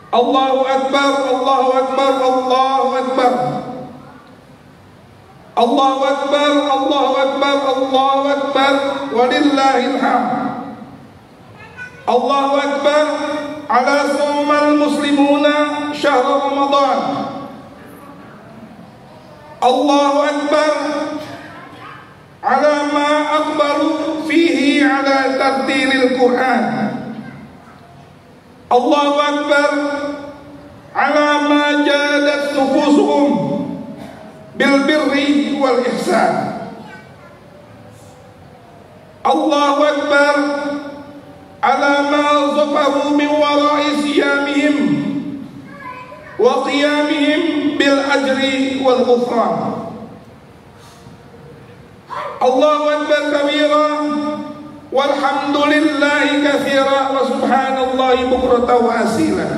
Allahu Akbar, Allahu Akbar, Allahu Akbar. Allahu Akbar, Allahu Akbar, Allahu Akbar, walillahil hamd. Allahu Akbar, ala summal muslimuna syahr Ramadan. Allahu Akbar, ala ma akbaru fihi ala tartilil Quran. Allahu Akbar, ala ma jadat nufusuhum bil birri wal ihsan. Allahu Akbar, ala ma zafaru min wara'i siyamihim wa qiyamihim bil ajri wal ghufran. Allahu Akbar kabira, walhamdulillahi katsira, wa subhanallahi bukratan wa asila.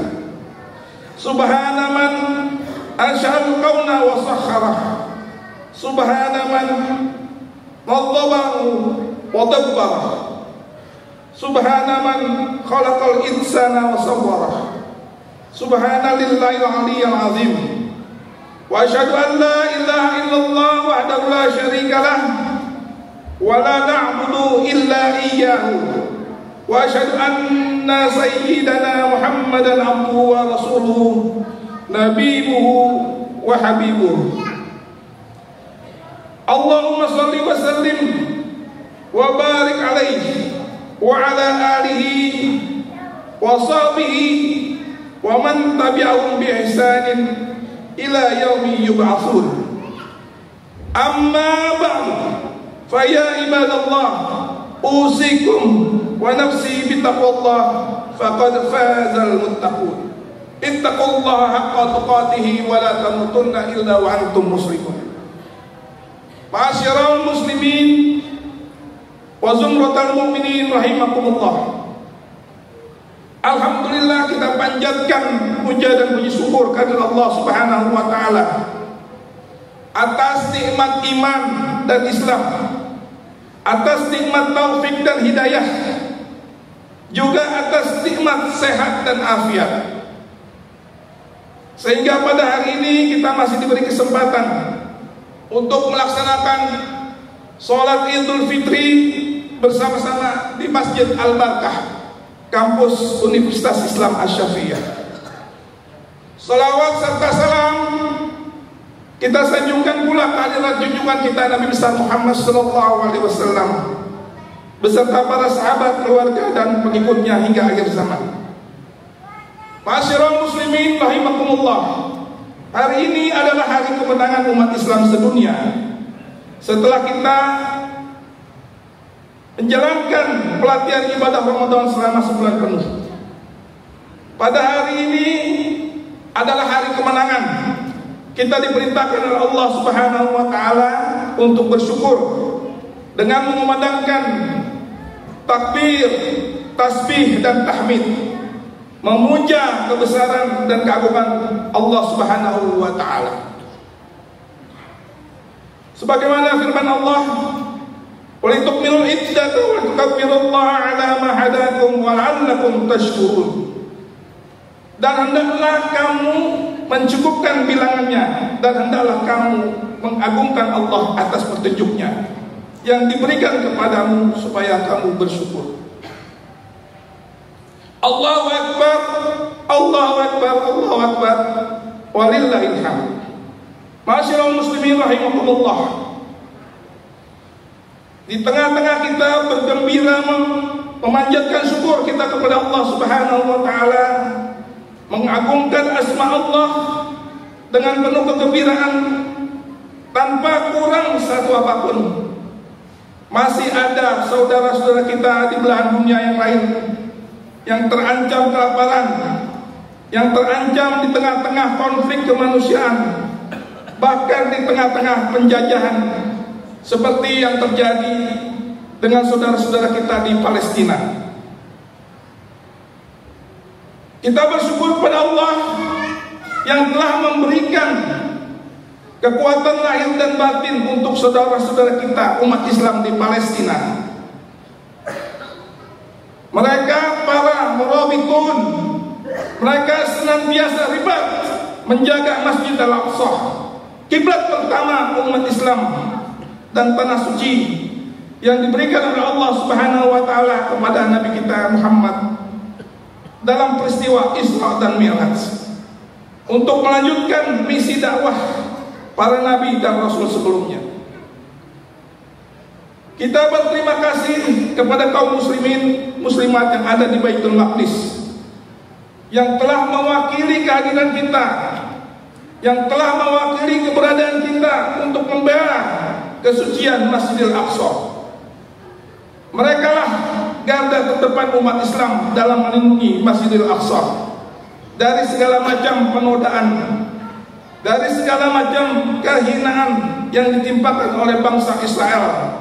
Subhana man ansha'al kauna wa sakhara, subhana man nadhabahu wa dabbara, subhana man khalaqal insana wa sawwara, subhana lillahil aliyyil azim. Wa asyhadu an la ilaha illallah wahdahu la syarika lah wa la na'budu illa iyyahu, wa asyhadu anna sayyidana Muhammadan abduhu wa rasuluhu nabiyuhu wa habibuhu. Allahumma shalli wa sallim wa barik alaihi wa ala alihi wa sahbihi wa man tabi'ahum bi ihsanin ila yaumi yub'atsun. Amma ba'du, fa ya ibadallah, usikum wa nafsi bittaqwallah, faqad fazal muttaqun. Ittaqullaha haqqa tuqatih wa la tamutunna illa wa antum muslimun. Ma'asyiral muslimin wa zumratal mu'minin rahimakumullah. Alhamdulillah, kita panjatkan puja dan puji syukur kepada Allah Subhanahu wa taala atas nikmat iman dan Islam, atas nikmat taufik dan hidayah, juga atas nikmat sehat dan afiat, sehingga pada hari ini kita masih diberi kesempatan untuk melaksanakan sholat Idul Fitri bersama-sama di Masjid Al-Barkah, kampus Universitas Islam Asy-Syafi'iyah. Salawat serta salam kita sanjungkan pula kehadirat junjungan kita Nabi besar Muhammad SAW beserta para sahabat, keluarga dan pengikutnya hingga akhir zaman. Ma'asyiral muslimin rahimakumullah, hari ini adalah hari kemenangan umat Islam sedunia setelah kita menjalankan pelatihan ibadah Ramadan selama sebulan penuh. Pada hari ini adalah hari kemenangan. Kita diperintahkan oleh Allah Subhanahu wa taala untuk bersyukur dengan mengumandangkan takbir, tasbih dan tahmid, memuja kebesaran dan keagungan Allah Subhanahu wa taala. Sebagaimana firman Allah, walitukmilul iddata wa tukabbirullaha ala ma hadakum wa la'allakum tashkurun. Dan hendaklah kamu mencukupkan bilangannya, dan hendaklah kamu mengagungkan Allah atas petunjuknya yang diberikan kepadamu supaya kamu bersyukur. Allahu Akbar, Allahu Akbar, Allahu Akbar, walillahil hamd. Ma'asyiral muslimin rahimakumullah, di tengah-tengah kita bergembira memanjatkan syukur kita kepada Allah Subhanahu wa taala, mengagungkan asma Allah dengan penuh kegembiraan tanpa kurang satu apapun, ada saudara-saudara kita di belahan dunia yang lain yang terancam kelaparan, yang terancam di tengah-tengah konflik kemanusiaan, bahkan di tengah-tengah penjajahan, seperti yang terjadi dengan saudara-saudara kita di Palestina. Kita bersyukur kepada Allah yang telah memberikan kekuatan lahir dan batin untuk saudara-saudara kita umat Islam di Palestina. Mereka para murabitun, mereka senantiasa ribat menjaga Masjid Al-Aqsa, kiblat pertama umat Islam dan tanah suci yang diberikan oleh Allah Subhanahu wa taala kepada Nabi kita Muhammad dalam peristiwa Isra dan Mi'raj, untuk melanjutkan misi dakwah para nabi dan rasul sebelumnya. Kita berterima kasih kepada kaum muslimin muslimat yang ada di Baitul Maqdis, yang telah mewakili kehadiran kita, yang telah mewakili keberadaan kita untuk membela kesucian Masjidil Aqsa. Mereka lah garda terdepan umat Islam dalam melindungi Masjidil Aqsa dari segala macam penodaan, dari segala macam kehinaan yang ditimpakan oleh bangsa Israel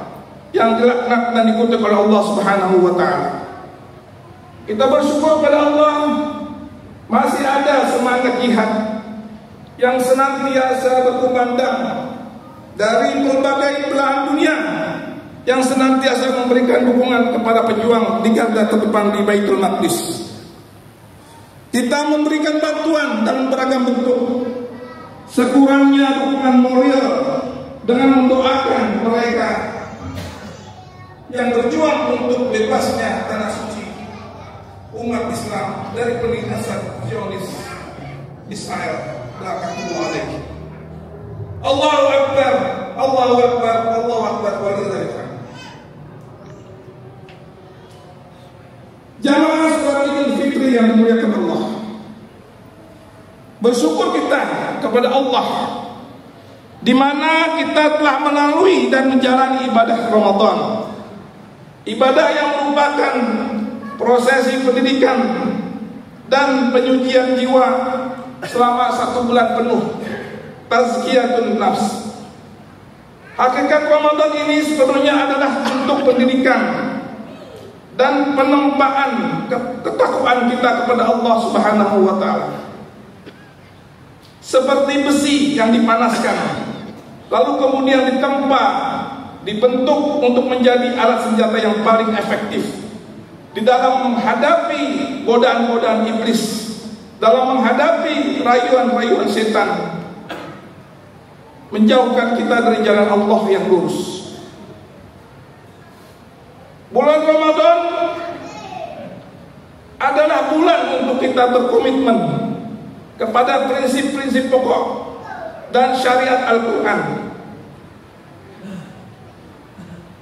yang dilaknat dan dikutuk oleh Allah Subhanahu wa taala. Kita bersyukur pada Allah masih ada semangat jihad yang senantiasa berkumandang dari berbagai belahan dunia, yang senantiasa memberikan dukungan kepada pejuang di garda terdepan di Baitul Maqdis. Kita memberikan bantuan dalam beragam bentuk, sekurangnya dukungan moral dengan mendoakan mereka yang berjuang untuk bebasnya tanah suci umat Islam dari penindasan Zionis Israel. Laknatullah. Allahu Akbar, Allahu Akbar, Allahu Akbar, walillahil hamd. Jamaah salat Idul Fitri yang dimuliakan Allah, bersyukur kita kepada Allah di mana kita telah melalui dan menjalani ibadah Ramadan, ibadah yang merupakan prosesi pendidikan dan penyucian jiwa selama 1 bulan penuh, tazkiyatun nafs. Hakikat Ramadan ini sebenarnya adalah bentuk pendidikan dan penempaan ketakwaan kita kepada Allah Subhanahu wa taala. Seperti besi yang dipanaskan, lalu kemudian ditempa, dibentuk untuk menjadi alat senjata yang paling efektif di dalam menghadapi godaan-godaan iblis, dalam menghadapi rayuan-rayuan setan, menjauhkan kita dari jalan Allah yang lurus. Bulan Ramadan adalah bulan untuk kita berkomitmen kepada prinsip-prinsip pokok dan syariat Al-Quran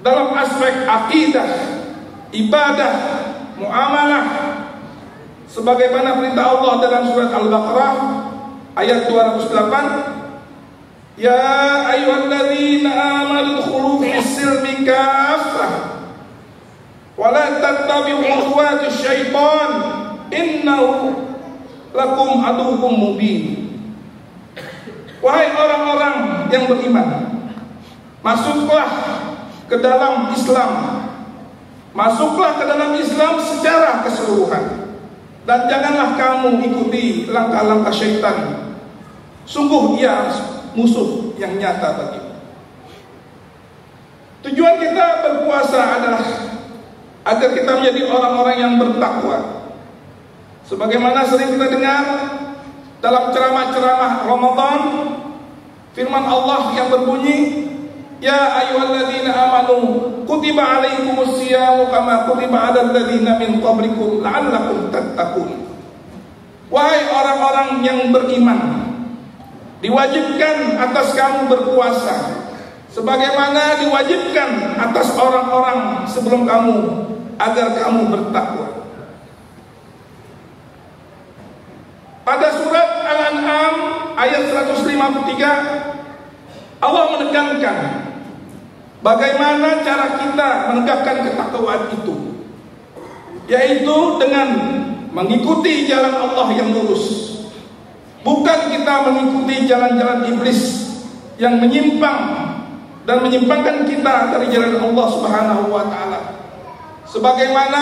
dalam aspek akidah, ibadah, muamalah, sebagaimana perintah Allah dalam surat Al-Baqarah ayat 208, Ya ayyuhalladzina amanu udkhulu fis-silmi kaffah wa la tattabi'u khutuwatis syaitan innahu lakum aduwwum mubin. Wahai orang-orang yang beriman, masuklah ke dalam Islam, masuklah ke dalam Islam secara keseluruhan, dan janganlah kamu ikuti langkah-langkah syaitan. Sungguh ia musuh yang nyata bagimu. Tujuan kita berpuasa adalah agar kita menjadi orang-orang yang bertakwa. Sebagaimana sering kita dengar dalam ceramah-ceramah Ramadan, firman Allah yang berbunyi, Ya ayyuhalladzina amanu kutiba alaikumus siyamu kama kutiba alal ladzina min qablikum la'allakum tattaqun. Wahai orang-orang yang beriman, diwajibkan atas kamu berpuasa sebagaimana diwajibkan atas orang-orang sebelum kamu agar kamu bertakwa. Pada surat Al-An'am ayat 153 Allah menekankan Bagaimana cara kita menegakkan ketakwaan itu? Yaitu dengan mengikuti jalan Allah yang lurus. Bukan kita mengikuti jalan-jalan iblis yang menyimpang dan menyimpangkan kita dari jalan Allah Subhanahu wa taala. Sebagaimana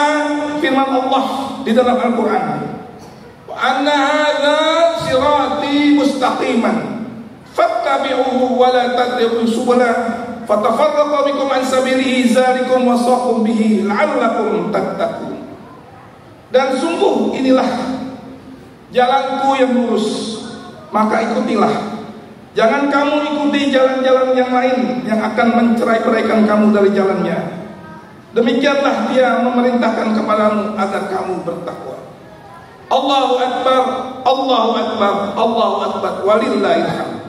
firman Allah di dalam Al-Qur'an, "Wa anna hadza sirati mustaqiman fattabi'uhu wa la tattabi'us subula fatafarraqu bikum an sabilihi dzalikum wasaqum bihi la'allakum tattaqun." Dan sungguh inilah jalanku yang lurus, maka ikutilah. Jangan kamu ikuti jalan-jalan yang lain yang akan mencerai-beraikan kamu dari jalannya. Demikianlah dia memerintahkan kepadamu agar kamu bertakwa. Allahu Akbar, Allahu Akbar, Allahu Akbar, walillahil hamd.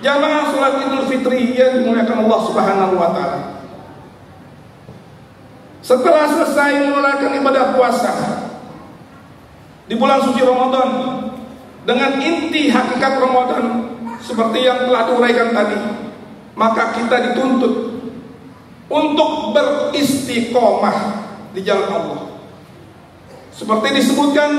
Jamaah salat Idul Fitri yang dimuliakan Allah Subhanahu wa taala. Setelah selesai menunaikan ibadah puasa di bulan suci Ramadan dengan inti hakikat Ramadan seperti yang telah diuraikan tadi, maka kita dituntut untuk beristiqomah di jalan Allah. Seperti disebutkan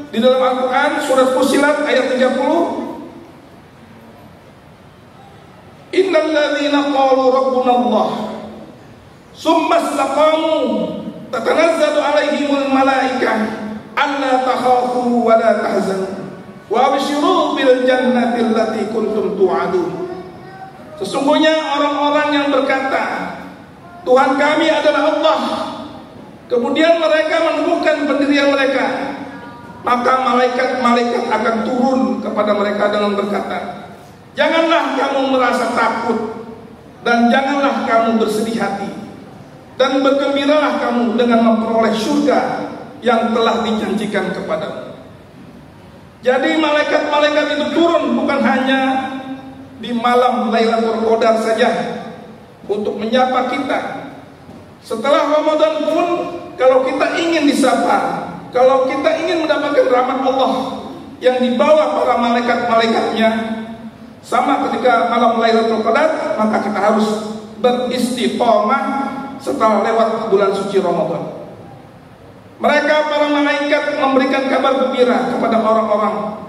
di dalam Al-Quran surat Fussilat ayat 30, Innal ladzina qalu rabbuna Allah summa istaqamu tatanazzalu alaihimul malaikah alla takhafu wa la tahzanu wa abshiru bil jannati allati kuntum tu'adun. Sesungguhnya orang-orang yang berkata Tuhan kami adalah Allah, kemudian mereka menemukan pendirian mereka, maka malaikat-malaikat akan turun kepada mereka dengan berkata, janganlah kamu merasa takut dan janganlah kamu bersedih hati, dan bergembiralah kamu dengan memperoleh surga yang telah dijanjikan kepadamu. Jadi malaikat-malaikat itu turun bukan hanya di malam Lailatul Qadar saja untuk menyapa kita. Setelah Ramadan pun kalau kita ingin disapa, kalau kita ingin mendapatkan rahmat Allah yang dibawa para malaikat-malaikatnya sama ketika malam Lailatul Qadar, maka kita harus beristiqomah setelah lewat bulan suci Ramadan. Mereka para malaikat memberikan kabar gembira kepada orang-orang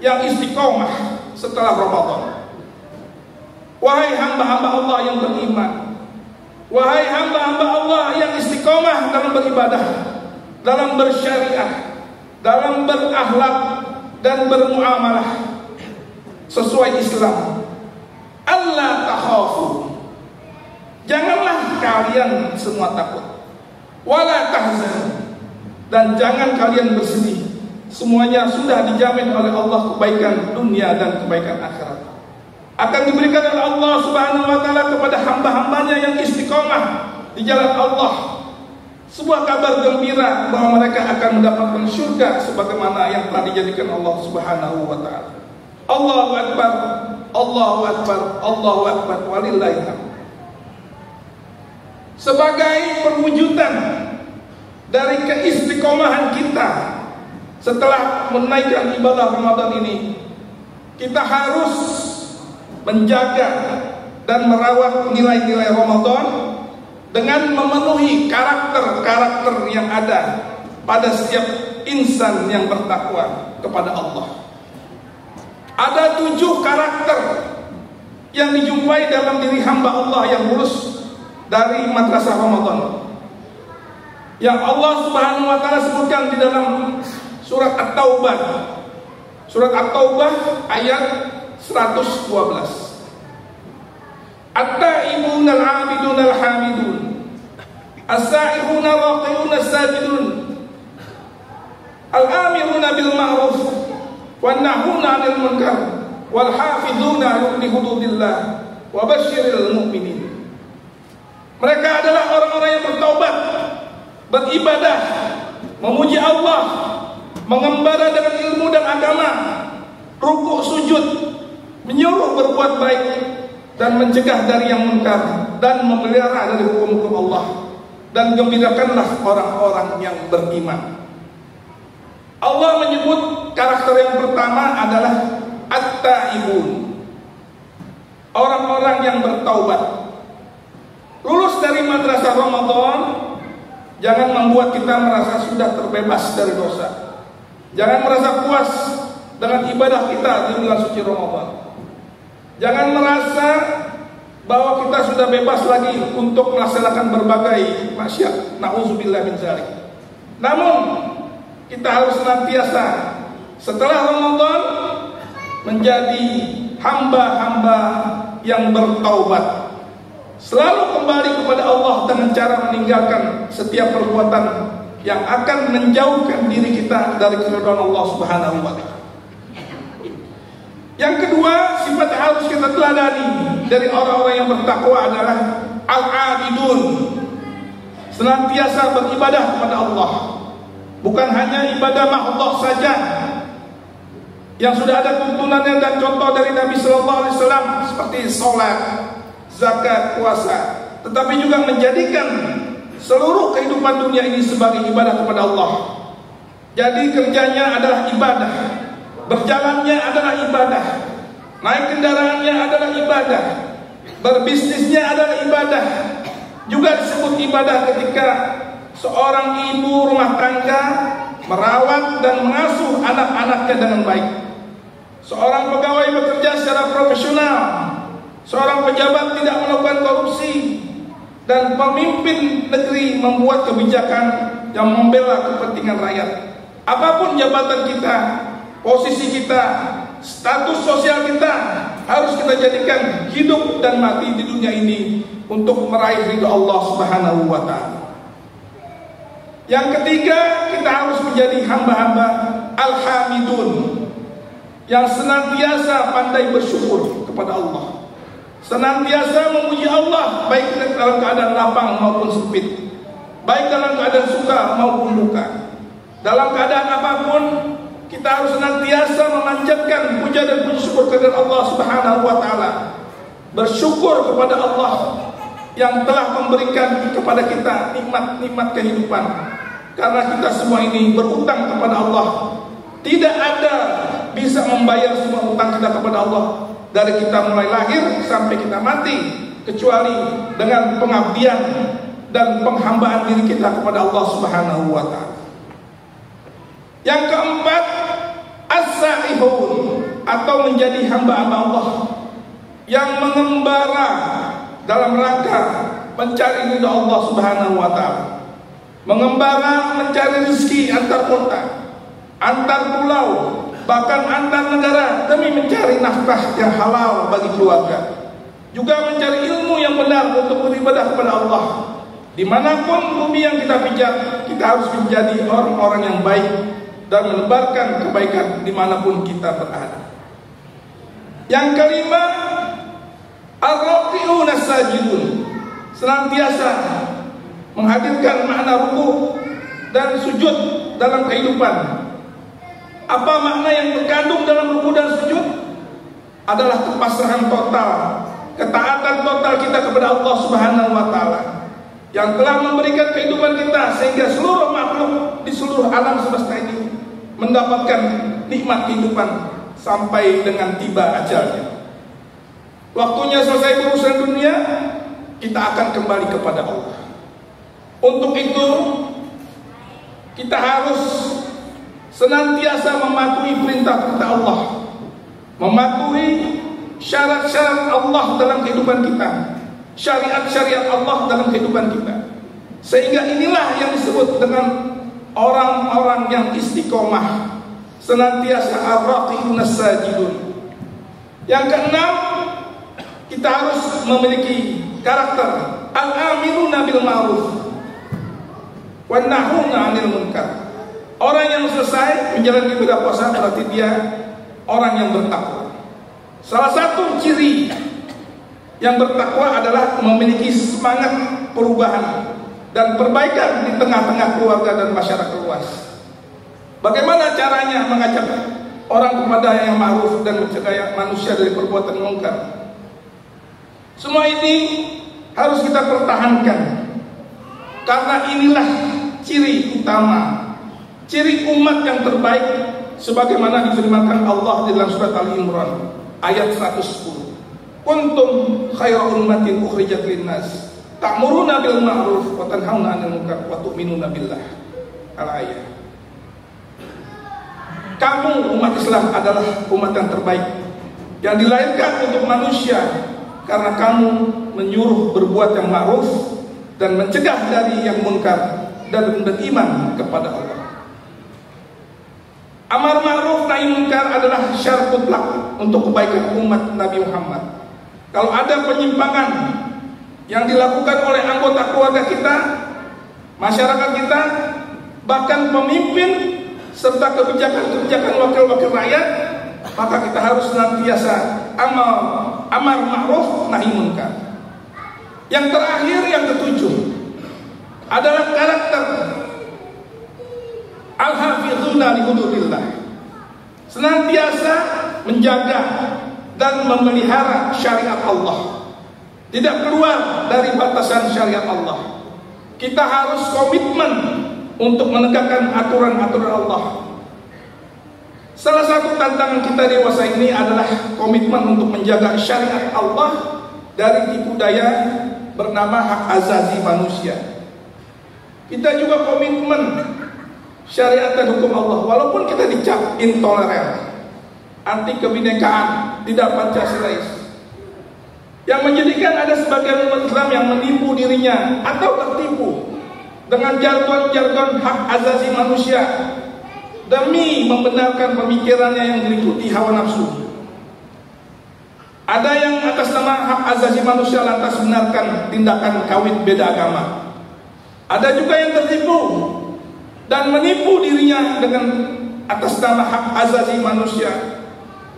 yang istiqomah setelah Ramadan. Wahai hamba-hamba Allah yang beriman, wahai hamba-hamba Allah yang istiqomah dalam beribadah, dalam bersyariah, dalam berakhlak dan bermuamalah sesuai Islam. Allah takhafu, janganlah kalian semua takut. Wala tahzan, dan jangan kalian bersedih. Semuanya sudah dijamin oleh Allah kebaikan dunia dan kebaikan akhirat. Akan diberikan oleh Allah Subhanahu wa taala kepada hamba-hambanya yang istiqomah di jalan Allah sebuah kabar gembira bahwa mereka akan mendapatkan surga sebagaimana yang telah dijadikan Allah Subhanahu wa taala. Allahu Akbar, Allahu Akbar, Allahu Akbar, walillahil hamd. Sebagai perwujudan dari keistiqomahan kita setelah menunaikan ibadah Ramadan ini, kita harus menjaga dan merawat nilai-nilai Ramadan dengan memenuhi karakter-karakter yang ada pada setiap insan yang bertakwa kepada Allah. Ada 7 karakter yang dijumpai dalam diri hamba Allah yang lulus dari madrasah Ramadan, yang Allah Subhanahu wa taala sebutkan di dalam surat At-Taubah. Surat At-Taubah ayat 112. At-taibun al-abidun al-hamidun as-sa'ihun al-raqiun as-sajidun al-amiruna bil ma'ruf wan nahuna 'anil munkar wal hafizuna li hududillah wa basyiril mu'minin. Mereka adalah orang-orang yang bertaubat, beribadah, memuji Allah, mengembara dengan ilmu dan agama, rukuk sujud, menyuruh berbuat baik dan mencegah dari yang munkar, dan memelihara dari hukum-hukum Allah, dan gembirakanlah orang-orang yang beriman. Allah menyebut karakter yang pertama adalah at-taibun, orang-orang yang bertaubat. merasa Ramadan jangan membuat kita merasa sudah terbebas dari dosa. Jangan merasa puas dengan ibadah kita di bulan suci Ramadan. Jangan merasa bahwa kita sudah bebas lagi untuk melaksanakan berbagai maksiat. Nauzubillah min dzalik. Namun kita harus senantiasa setelah Ramadan menjadi hamba-hamba yang bertaubat, selalu kembali kepada Allah dengan cara meninggalkan setiap perbuatan yang akan menjauhkan diri kita dari keridhaan Allah Subhanahu wa taala. Yang kedua, sifat yang harus kita teladani dari orang-orang yang bertakwa adalah al-abidun, senantiasa beribadah kepada Allah. Bukan hanya ibadah mahdhah saja yang sudah ada tuntunannya dan contoh dari Nabi sallallahu alaihi wasallam seperti salat, zakat, puasa, tetapi juga menjadikan seluruh kehidupan dunia ini sebagai ibadah kepada Allah. Jadi kerjanya adalah ibadah, berjalannya adalah ibadah, naik kendaraannya adalah ibadah, berbisnisnya adalah ibadah. Juga disebut ibadah ketika seorang ibu rumah tangga merawat dan mengasuh anak-anaknya dengan baik. Seorang pegawai bekerja secara profesional, seorang pejabat tidak melakukan korupsi, dan pemimpin negeri membuat kebijakan yang membela kepentingan rakyat. Apapun jabatan kita, posisi kita, status sosial kita, harus kita jadikan hidup dan mati di dunia ini untuk meraih ridha Allah Subhanahu wa taala. Yang ketiga, kita harus menjadi hamba-hamba al-hamidun, yang senantiasa pandai bersyukur kepada Allah, senantiasa memuji Allah baik dalam keadaan lapang maupun sempit, baik dalam keadaan suka maupun duka. Dalam keadaan apapun kita harus senantiasa memanjatkan puja dan puji syukur kepada Allah Subhanahu wa taala. Bersyukur kepada Allah yang telah memberikan kepada kita nikmat-nikmat kehidupan. Karena kita semua ini berutang kepada Allah. Tidak ada bisa membayar semua utang kita kepada Allah dari kita mulai lahir sampai kita mati, kecuali dengan pengabdian dan penghambaan diri kita kepada Allah Subhanahu wa taala. Yang keempat, as-sa'ihun, atau menjadi hamba-hamba Allah yang mengembara dalam rangka mencari ridha Allah Subhanahu wa taala. Mengembara mencari rezeki antar kota, antar pulau, bahkan antar negara demi mencari nafkah yang halal bagi keluarga. Juga mencari ilmu yang benar untuk beribadah kepada Allah. Dimanapun bumi yang kita pijak, kita harus menjadi orang-orang yang baik dan menebarkan kebaikan dimanapun kita berada. Yang kelima, ar-raqi'un as-sajidun, senantiasa menghadirkan makna ruku dan sujud dalam kehidupan. Apa makna yang terkandung dalam ruku dan sujud? Adalah kepasrahan total, ketaatan total kita kepada Allah Subhanahu wa taala yang telah memberikan kehidupan kita sehingga seluruh makhluk di seluruh alam semesta ini mendapatkan nikmat kehidupan sampai dengan tiba ajalnya. Waktunya selesai urusan dunia, kita akan kembali kepada Allah. Untuk itu kita harus senantiasa mematuhi perintah-perintah Allah, mematuhi syarat-syarat Allah dalam kehidupan kita, syariat-syariat Allah dalam kehidupan kita. Sehingga inilah yang disebut dengan orang-orang yang istiqomah, senantiasa ar-raqi'un as-sajidun. Yang keenam, kita harus memiliki karakter al-aminuna bil ma'ruf wan nahuna 'anil munkar. Orang yang selesai menjalani ibadah puasa berarti dia orang yang bertakwa. Salah satu ciri yang bertakwa adalah memiliki semangat perubahan dan perbaikan di tengah-tengah keluarga dan masyarakat luas. Bagaimana caranya mengajak orang kepada yang ma'ruf dan mencegah manusia dari perbuatan mungkar? Semua ini harus kita pertahankan, karena inilah ciri utama, ciri umat yang terbaik, sebagaimana difirmankan Allah di dalam surat Ali Imran ayat 110. Kuntum khairu ummatin ukhrijat linnas ta'muruna bil ma'ruf wa tanhauna 'anil munkar wa tu'minuna billah. Al-ayat. Kamu umat Islam adalah umat yang terbaik yang dilahirkan untuk manusia karena kamu menyuruh berbuat yang ma'ruf dan mencegah dari yang munkar dan beriman kepada Allah. Amar ma'ruf nahi munkar adalah syarat mutlak untuk kebaikan umat Nabi Muhammad. Kalau ada penyimpangan yang dilakukan oleh anggota keluarga kita, masyarakat kita, bahkan pemimpin serta kebijakan-kebijakan wakil-wakil rakyat, maka kita harus senantiasa amar ma'ruf nahi munkar. Yang terakhir, yang ketujuh adalah karakter al-hafizuna li hududillah, senantiasa menjaga dan memelihara syariat Allah, tidak keluar dari batasan syariat Allah. Kita harus komitmen untuk menegakkan aturan-aturan Allah. Salah satu tantangan kita dewasa ini adalah komitmen untuk menjaga syariat Allah dari tipu daya bernama hak azazi manusia. Kita juga komitmen syariat dan hukum Allah, walaupun kita dicap intoleran, anti kebinekaan, tidak Pancasilais, yang menjadikan ada sebagian umat Islam yang menipu dirinya atau tertipu dengan jargon-jargon hak azazi manusia demi membenarkan pemikirannya yang diikuti hawa nafsu. Ada yang atas nama hak azazi manusia lantas benarkan tindakan kawin beda agama. Ada juga yang tertipu dan menipu dirinya dengan atas nama hak azazi manusia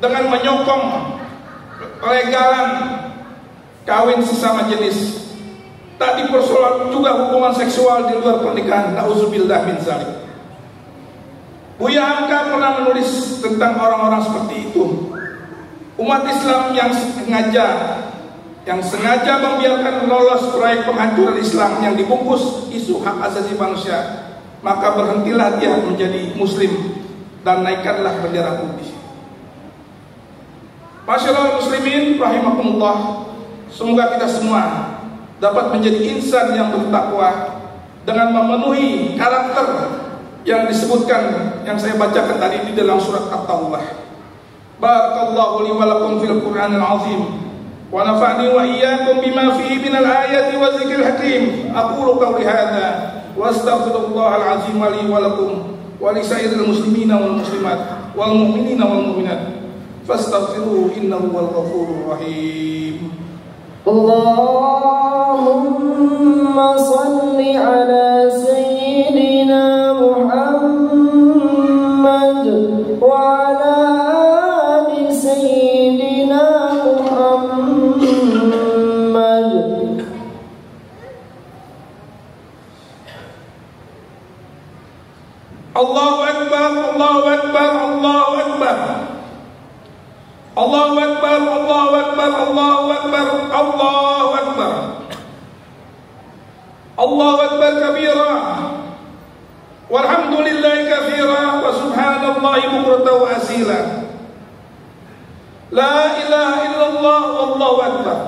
dengan menyokong legalan kawin sesama jenis. Tak dipersoalkan juga hubungan seksual di luar pernikahan. Nauzubillah min zalik. Buya Hamka pernah menulis tentang orang-orang seperti itu. Umat Islam yang sengaja membiarkan lolos proyek penghancuran Islam yang dibungkus isu hak asasi manusia, maka berhentilah dia menjadi muslim dan naikkanlah bendera putih. Masyaallah muslimin rahimakumullah, semoga kita semua dapat menjadi insan yang bertakwa dengan memenuhi karakter yang disebutkan, yang saya bacakan tadi di dalam surat At-Taubah. Barakallahu li wa lakum fil Qur'anil azim wa nafa'ni wa iyyakum bima fihi minal ayati wa dzikril hakim. Aqulu qawli hadza wa astaghfirullahal azim li wa lakum wa li sa'iril muslimina wal muslimat wal mu'minina wal mu'minat fastaghfiruhu innahu wal ghafurur rahim. Allahumma salli ala sayyidina Muhammad wa ala ali sayyidina Muhammad. Allahu Akbar, Allahu Akbar, Allahu Akbar. Allahu Akbar, Allahu Akbar, Allahu Akbar, Allahu Akbar. Allahu Akbar kabira walhamdulillahi katsira wa subhanallahi bukratan wa asila. La ilaha illallah wallahu akbar.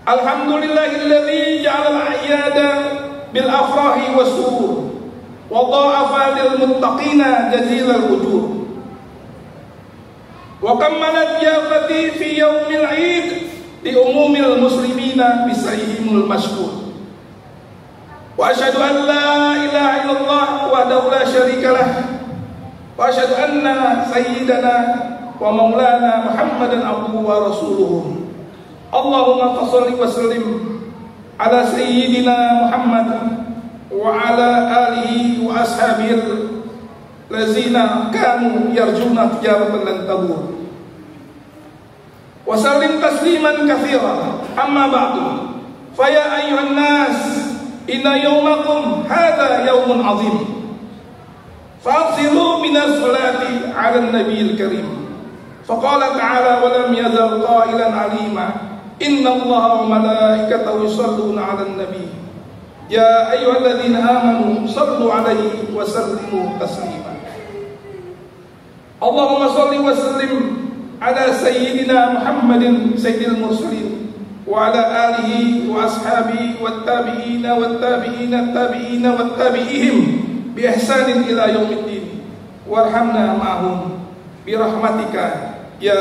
Alhamdulillahilladzi ja'ala al-a'yada bil afrahi was surur wa dha'afa lil muttaqina jazilal ujur. Wa kammalat yafati fi yaumil 'id li umumil muslimina bisayhimul mashkur. Wa asyhadu an la ilaha illallah wahdahu la syarikalah wa asyhadu anna sayyidana wa maulana Muhammadan abduhu wa rasuluhu. Allahumma shalli wa sallim ala sayyidina Muhammad wa ala alihi wa ashabihi lazina kanu yarjuna tijaratan lan tabur. Wa sallim tasliman katsira. Amma ba'du. Fa ya ayyuhan nas, inna yawmakum hadha yawmun 'azim. Fa'silu minas salati 'ala an-nabiyil karim. Faqala ta'ala wa lam yazal qailan 'alima. Inna Allaha wa malaikatahu yusalluna 'alan nabiy. Ya ayyuhalladzina amanu sallu 'alaihi wa sallimu taslima. Allahumma shalli wa sallim ala sayyidina Muhammadin sayyidil mursalin wa ala alihi wa ashabihi wattabi'ina wattabi'ina tabi'ina wattabi'ihim bi ihsanin ila yaumiddin warhamna ma'hum bi rahmatika ya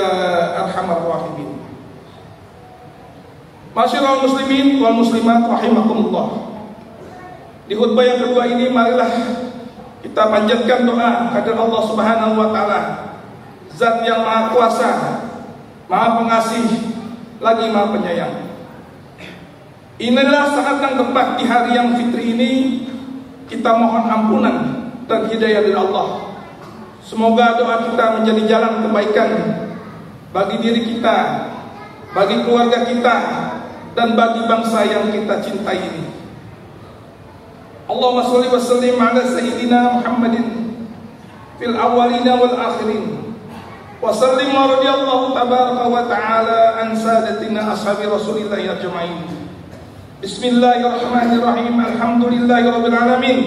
arhamar rahimin. Masyiral muslimin wal muslimat rahimakumullah. Di khutbah yang kedua ini marilah kita panjatkan doa kepada Allah Subhanahu wa taala, Zat yang Maha Kuasa, Maha Pengasih, lagi Maha Penyayang. Inilah saat yang tepat di hari yang fitri ini kita mohon ampunan dan hidayah dari Allah. Semoga doa kita menjadi jalan kebaikan bagi diri kita, bagi keluarga kita, dan bagi bangsa yang kita cintai ini. Allahumma sholli wa sallim ala sayyidina Muhammadin fil awwalina wal akhirin. Wa sallim wa radiyallahu tabaraka wa ta'ala an sadatina ashabi Rasulillahi ajma'in. Bismillahirrahmanirrahim. Alhamdulillahi rabbil alamin.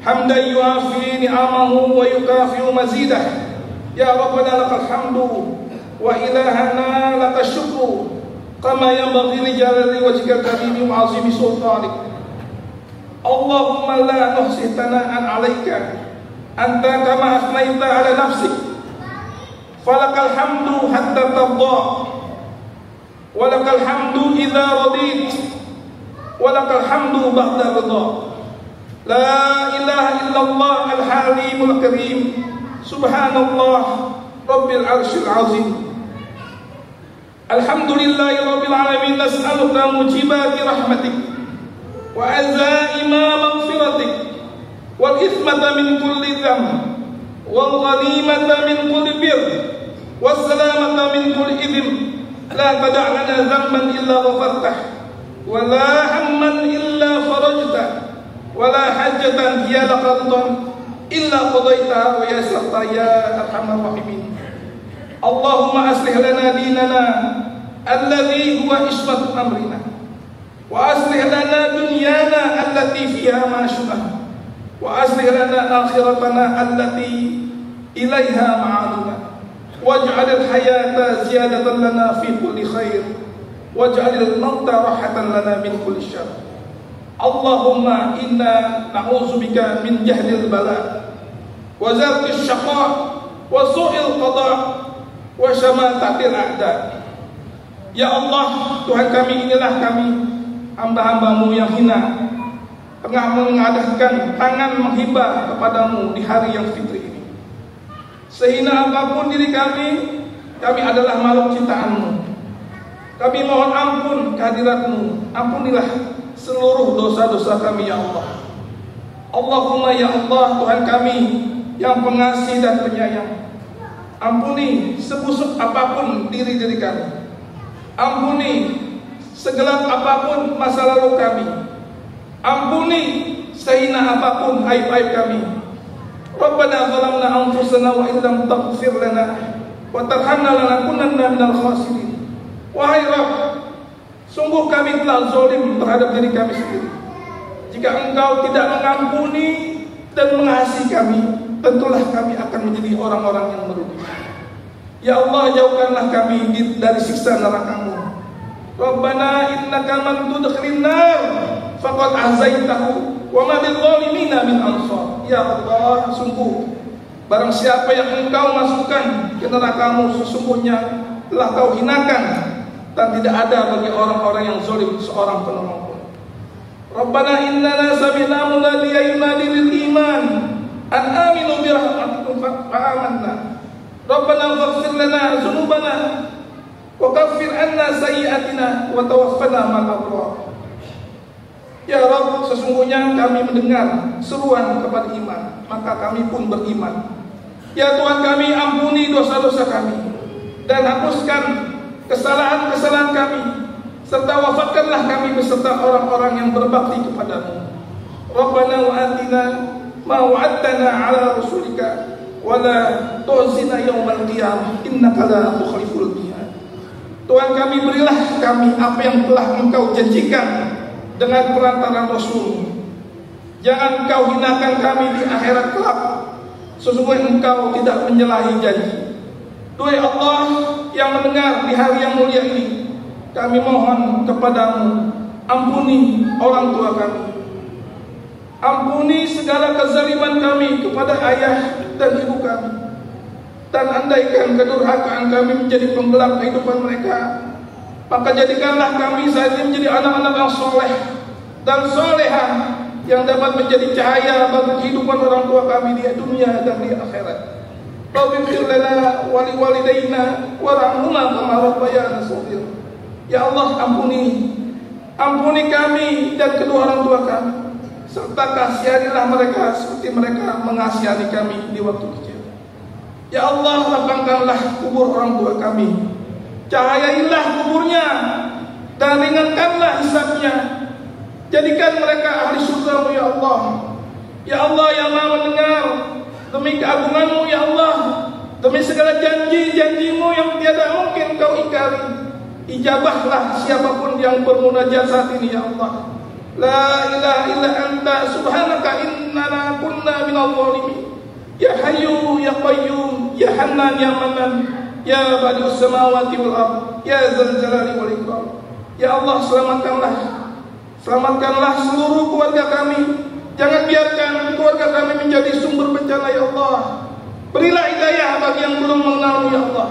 Hamdan yuafi ni'amahu wa yukafi'u mazidah. Ya Rabbana lakal hamdu wa ilahana lakal syukru kama yanbaghi li jalali wajhikal karim wa 'azimi sultanik. Allahumma la nuhsi thana'an 'alaika anta kama afnaita 'ala nafsik. Falakal hamdu hatta tarda, walakal hamdu idza radit, walakal hamdu ba'da ridha. La ilaha illallah al-halimul karim. Subhanallah rabbil arsyil azim. Alhamdulillahi rabbil alamin. Nas'aluka mujibati rahmatik wa azaima maghfiratik wal ithmata min kulli dhanb wal ghanimata min kulli birr was salamata min kulli idhm. La tada' lana dhanban illa ghafartah wa la hamman illa farajtah wa la hajatan hiya laqadan illa qadaitaha wa yassarta ya arhamar rahimin. Allahumma aslih lana dinana alladhi huwa ismatu amrina wa aslih lana dunyana allati fiha ma'ashuna wa aslih lana akhiratana allati ilaiha ma'aduna waj'al al-hayata ziyadatan lana fi kulli khair waj'al al-mauta rahatan lana min kulli syarr. Allahumma inna na'udzubika min jahdil bala wa zarqis syaqa wa su'il qada wa syamatatil a'da. Ya Allah, Tuhan kami, inilah kami, hamba-hambamu yang hina, tengah mengadahkan tangan menghibah kepadamu di hari yang fitri ini. Sehina apapun diri kami adalah makhluk ciptaanmu. Kami mohon ampun kehadiratmu. Ampunilah seluruh dosa-dosa kami ya Allah. Allahumma ya Allah, Tuhan kami yang pengasih dan penyayang, ampuni sebusuk apapun diri kami. Ampuni segelap apapun masa lalu kami. Ampuni sehina apapun aib-aib kami. Rabbana zalamna anfusana wa illam taghfir lana wa tarhamna lanakunanna minal khasirin. Wahai Rabb, sungguh kami telah zalim terhadap diri kami sendiri. Jika Engkau tidak mengampuni dan mengasihi kami, tentulah kami akan menjadi orang-orang yang merugi. Ya Allah, jauhkanlah kami dari siksa neraka-Mu. Rabbana innaka man tudkhilin nar faqad ahzaitahu wa ma lil zalimina min ansar. Ya Allah, sungguh barang siapa yang Engkau masukkan ke neraka-Mu, sesungguhnya telah Kau hinakan, dan tidak ada bagi orang-orang yang zalim seorang penolong pun. Rabbana innana sami'na munadiyan yunadi lil iman an aminu bi rahmatikum fa amanna. Rabbana ighfir lana dzunubana wa kaffir anna sayyi'atina wa tawaffana ma'al abrar. Ya Rabb, sesungguhnya kami mendengar seruan kepada iman, maka kami pun beriman. Ya Tuhan kami, ampuni dosa-dosa kami dan hapuskan kesalahan-kesalahan kami, serta wafatkanlah kami beserta orang-orang yang berbakti kepadamu. Rabbana wa atina ma wa'adtana ala rasulika wala tu'zina yaumal qiyamah innaka la tukhliful mi'ad. Tuhan kami, berilah kami apa yang telah Engkau janjikan dengan perantaraan Rasul. Jangan Engkau hinakan kami di akhirat kelak. Sesungguhnya Engkau tidak menyalahi janji. Duhai Allah yang mendengar di hari yang mulia ini, kami mohon kepadamu, ampuni orang tua kami, ampuni segala kezaliman kami kepada ayah dan ibu kami, dan andaikan kedurhakaan kami menjadi penggelap kehidupan mereka, maka jadikanlah kami saat ini menjadi anak-anak yang soleh dan solehah, yang dapat menjadi cahaya bagi kehidupan orang tua kami di dunia dan di akhirat. Rabbifir lana wa liwalidayna warhamhuma kama rabbayana shaghira. Ya Allah, ampuni kami dan kedua orang tua kami, serta kasihanilah mereka seperti mereka mengasihani kami di waktu kecil. Ya Allah, lapangkanlah kubur orang tua kami, cahayailah kuburnya dan ringankanlah hisabnya. Jadikan mereka ahli surga-Mu ya Allah. Ya Allah yang Maha mendengar, demi keagungan-Mu ya Allah, demi segala janji-janji-Mu yang tiada mungkin Kau ingkari, ijabahlah siapapun yang bermunajat saat ini ya Allah. La ilaha illa anta subhanaka innana kunna minal zalimin. Ya Hayyu ya Qayyum ya Hannan ya Manan ya Badi'us samawati wal ard ya Dzal Jalali wal Ikram. Ya Allah, selamatkanlah seluruh keluarga kami. Jangan biarkan keluarga kami menjadi sumber bencana ya Allah. Berilah hidayah bagi yang belum mengenal-Mu ya Allah.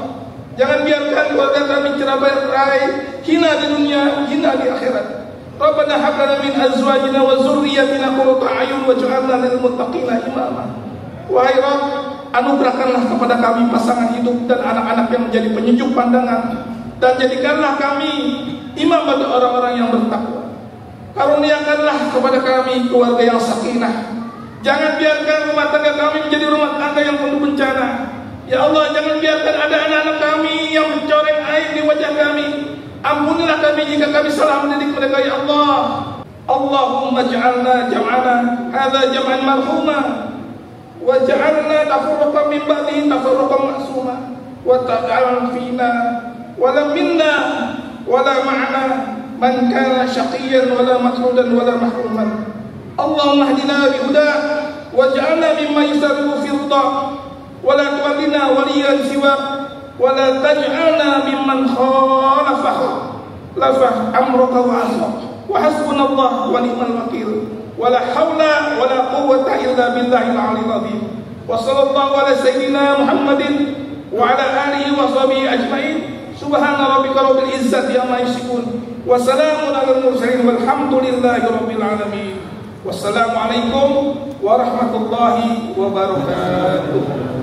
Jangan biarkan keluarga kami cerai-berai, hina di dunia, hina di akhirat. Rabbana hab lana min azwajina wa dzurriyyatina qurrata a'yun waj'alna lil muttaqina imama. Wahai Rabb, anugerahkanlah kepada kami pasangan hidup dan anak-anak yang menjadi penyejuk pandangan, dan jadikanlah kami imam bagi orang-orang yang bertakwa. Karuniakanlah kepada kami keluarga yang sakinah. Jangan biarkan rumah tangga kami menjadi rumah tangga yang penuh bencana. Ya Allah, jangan biarkan ada anak-anak kami yang mencoreng air di wajah kami. Ampunilah kami jika kami salah mendidik mereka ya Allah. Allahumma ja'alna jam'ana hadza jam'an marhuma, wa ja'alna tafarruqan min ba'dihi tafarruqan ma'suma, wa taj'al fina wa lam minna wa la ma'na man kana syaqiyan wala matrudan wala mahruman. Allahumma hdina bihuda waj'alna mimman yusarrifu fi ridha wala tuwallina waliyan siwa wala taj'alna mimman khalafahu lafah amraka wa asraq wa hasbunallah wa ni'mal wakil wala hawla wala quwwata illa billahil aliyyil azim. Wa sallallahu ala sayyidina Muhammadin wa ala alihi wa sahbihi ajma'in. Subhana rabbika rabbil izzati amma yasifun wa salamun alal mursalin walhamdulillahi rabbil alamin. Wassalamualaikum warahmatullahi wabarakatuh.